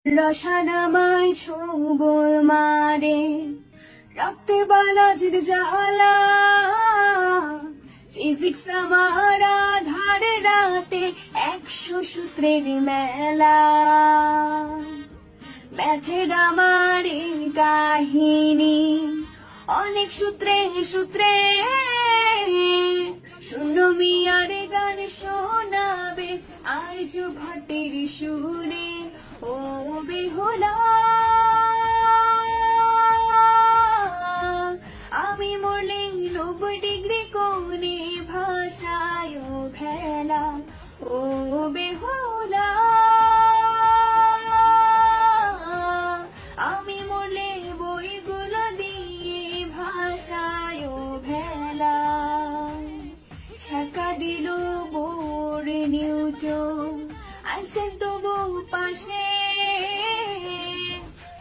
রসানামায় ছোবল মারে রক্তে বালাজির জ্বালা, ফিজিক্স আমার আধার রাতে 100 সূত্রের মেলা, ম্যাথের আমার এই কাহিনী অনেক সূত্রে সূত্রে, শূন্য মিয়ার গান শোনাবে আর্য ভট্টের সুরে। ও বেহুলা আমি মরলে 90 ডিগ্রি কোণে ভাষায় ভেলা। ও বেহুলা আমি মরলে বইগুলো দিয়ে ভাষায় ভেলা। ছক্কা দিল বোর নিউটন, আইনস্টাইন তবু পাশে,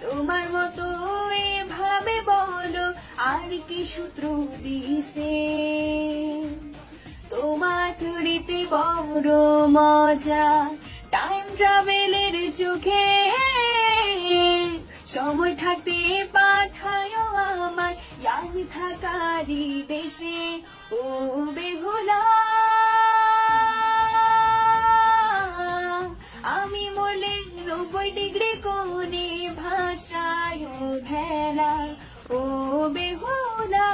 তোমার মতো এভাবে বলো আর কি সূত্র দিছে। তোমার থিওরিতে বড় মজা, টাইম ট্রাভেলের চোখে, সময় থাকতে পাঠায় আমার ইয়াং থাকারি দেশে। ও বেহুলা আমি মরলে 90 ডিগ্রি কোণে ভাষায় ভেলা। ও বেহুলা।